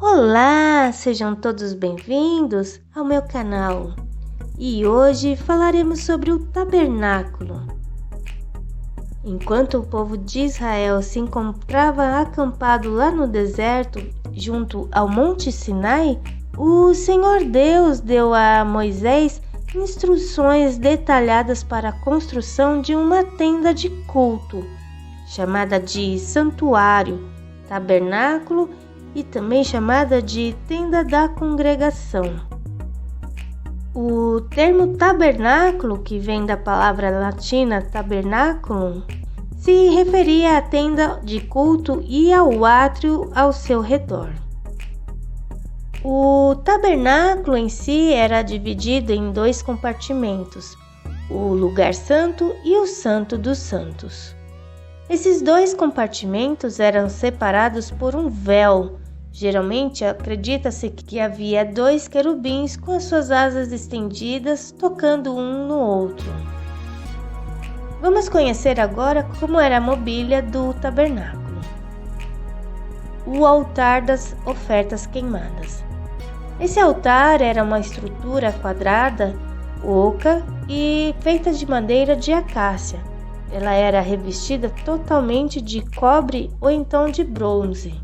Olá, sejam todos bem-vindos ao meu canal. E hoje falaremos sobre o tabernáculo. Enquanto o povo de Israel se encontrava acampado lá no deserto, junto ao Monte Sinai, o Senhor Deus deu a Moisés instruções detalhadas para a construção de uma tenda de culto, chamada de santuário, tabernáculo e também chamada de tenda da congregação. O termo tabernáculo, que vem da palavra latina tabernaculum, se referia à tenda de culto e ao átrio ao seu redor. O tabernáculo em si era dividido em dois compartimentos, o lugar santo e o santo dos santos. Esses dois compartimentos eram separados por um véu. Geralmente acredita-se que havia 2 querubins com as suas asas estendidas, tocando um no outro. Vamos conhecer agora como era a mobília do tabernáculo. O altar das ofertas queimadas. Esse altar era uma estrutura quadrada, oca e feita de madeira de acácia. Ela era revestida totalmente de cobre ou então de bronze.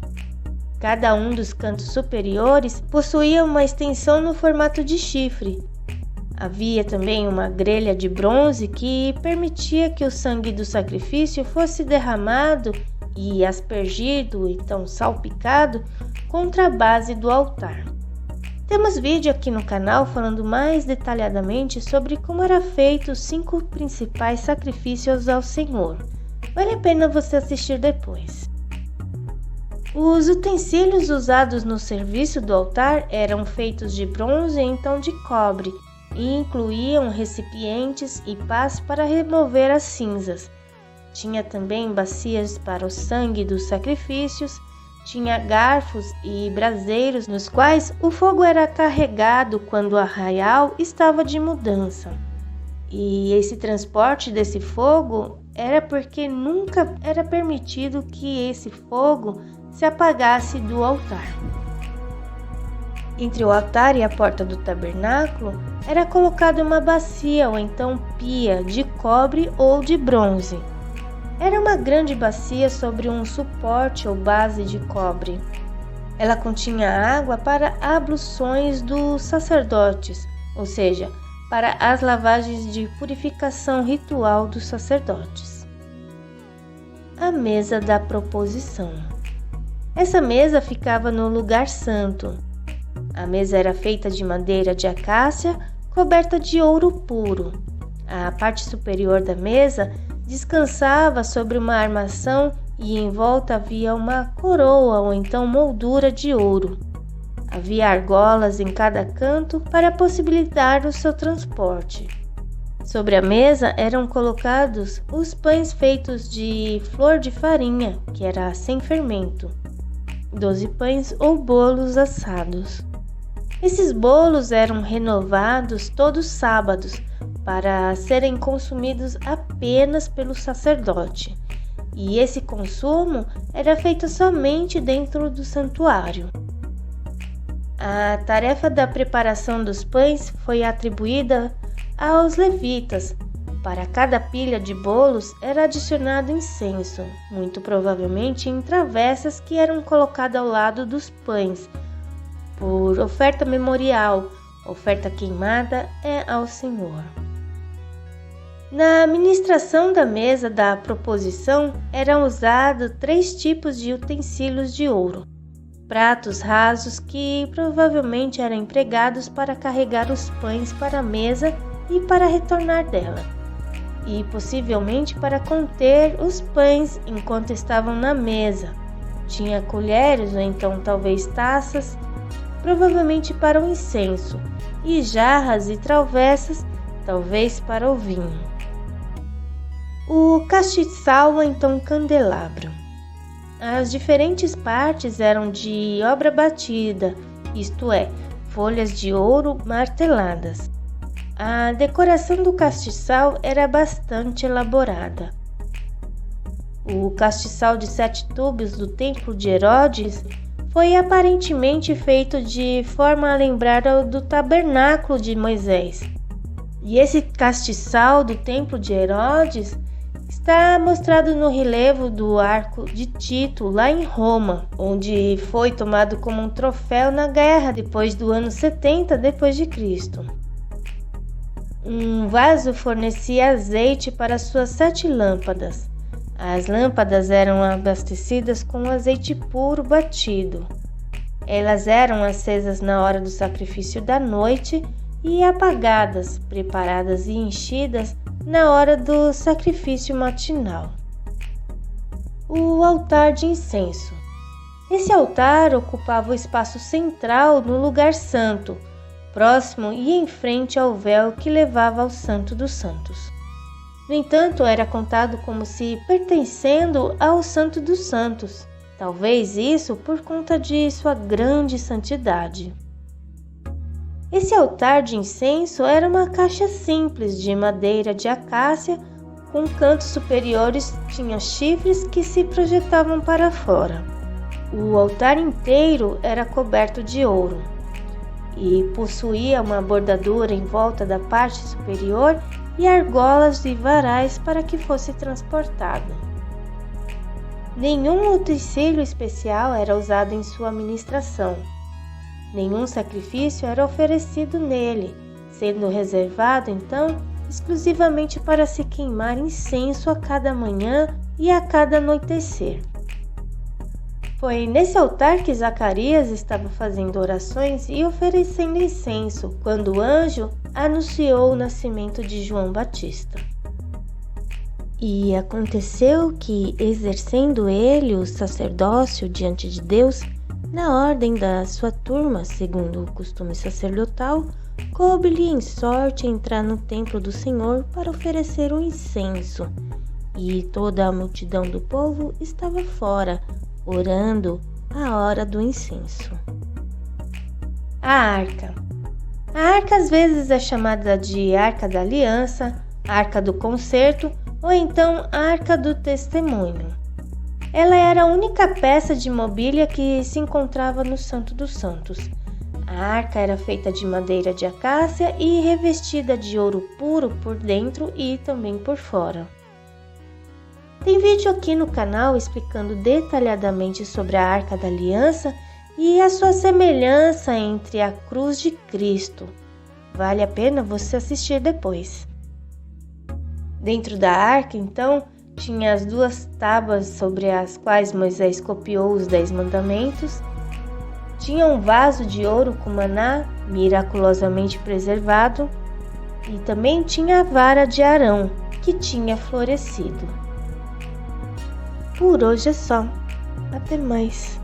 Cada um dos cantos superiores possuía uma extensão no formato de chifre. Havia também uma grelha de bronze que permitia que o sangue do sacrifício fosse derramado e aspergido, então salpicado, contra a base do altar. Temos vídeo aqui no canal falando mais detalhadamente sobre como era feito os 5 principais sacrifícios ao Senhor. Vale a pena você assistir depois. Os utensílios usados no serviço do altar eram feitos de bronze e então de cobre e incluíam recipientes e pás para remover as cinzas. Tinha também bacias para o sangue dos sacrifícios, tinha garfos e braseiros nos quais o fogo era carregado quando o arraial estava de mudança. E esse transporte desse fogo era porque nunca era permitido que esse fogo se apagasse do altar. Entre o altar e a porta do tabernáculo era colocada uma bacia ou então pia de cobre ou de bronze. Era uma grande bacia sobre um suporte ou base de cobre. Ela continha água para abluções dos sacerdotes, ou seja, para as lavagens de purificação ritual dos sacerdotes. A mesa da proposição. Essa mesa ficava no lugar santo. A mesa era feita de madeira de acácia, coberta de ouro puro. A parte superior da mesa descansava sobre uma armação e em volta havia uma coroa ou então moldura de ouro. Havia argolas em cada canto para possibilitar o seu transporte. Sobre a mesa eram colocados os pães feitos de flor de farinha, que era sem fermento, 12 pães ou bolos assados. Esses bolos eram renovados todos os sábados para serem consumidos apenas pelo sacerdote, e esse consumo era feito somente dentro do santuário. A tarefa da preparação dos pães foi atribuída aos levitas. Para cada pilha de bolos era adicionado incenso, muito provavelmente em travessas que eram colocadas ao lado dos pães, por oferta memorial. Oferta queimada é ao Senhor. Na ministração da mesa da proposição eram usados 3 tipos de utensílios de ouro. Pratos rasos que provavelmente eram empregados para carregar os pães para a mesa e para retornar dela, e possivelmente para conter os pães enquanto estavam na mesa. Tinha colheres ou então talvez taças, provavelmente para o incenso, e jarras e travessas, talvez para o vinho. O castiçal ou então candelabro. As diferentes partes eram de obra batida, isto é, folhas de ouro marteladas. A decoração do castiçal era bastante elaborada. O castiçal de 7 tubos do templo de Herodes foi aparentemente feito de forma a lembrar do tabernáculo de Moisés. E esse castiçal do templo de Herodes está mostrado no relevo do arco de Tito, lá em Roma, onde foi tomado como um troféu na guerra depois do ano 70 d.C. Um vaso fornecia azeite para suas 7 lâmpadas. As lâmpadas eram abastecidas com azeite puro batido. Elas eram acesas na hora do sacrifício da noite e apagadas, preparadas e enchidas na hora do sacrifício matinal. O altar de incenso. Esse altar ocupava o espaço central no lugar santo, próximo e em frente ao véu que levava ao Santo dos Santos. No entanto, era contado como se pertencendo ao Santo dos Santos, talvez isso por conta de sua grande santidade. Esse altar de incenso era uma caixa simples de madeira de acácia, com cantos superiores tinha chifres que se projetavam para fora. O altar inteiro era coberto de ouro e possuía uma bordadura em volta da parte superior e argolas e varais para que fosse transportado. Nenhum utensílio especial era usado em sua ministração. Nenhum sacrifício era oferecido nele, sendo reservado, então, exclusivamente para se queimar incenso a cada manhã e a cada anoitecer. Foi nesse altar que Zacarias estava fazendo orações e oferecendo incenso, quando o anjo anunciou o nascimento de João Batista. E aconteceu que, exercendo ele o sacerdócio diante de Deus, na ordem da sua turma, segundo o costume sacerdotal, coube-lhe em sorte entrar no templo do Senhor para oferecer o incenso, e toda a multidão do povo estava fora, orando à hora do incenso. A arca. A arca às vezes é chamada de Arca da Aliança, Arca do Concerto ou então Arca do Testemunho. Ela era a única peça de mobília que se encontrava no Santo dos Santos. A arca era feita de madeira de acácia e revestida de ouro puro por dentro e também por fora. Tem vídeo aqui no canal explicando detalhadamente sobre a Arca da Aliança e a sua semelhança entre a cruz de Cristo. Vale a pena você assistir depois. Dentro da arca, então, tinha as 2 tábuas sobre as quais Moisés copiou os 10 mandamentos. Tinha um vaso de ouro com maná, miraculosamente preservado. E também tinha a vara de Arão, que tinha florescido. Por hoje é só. Até mais.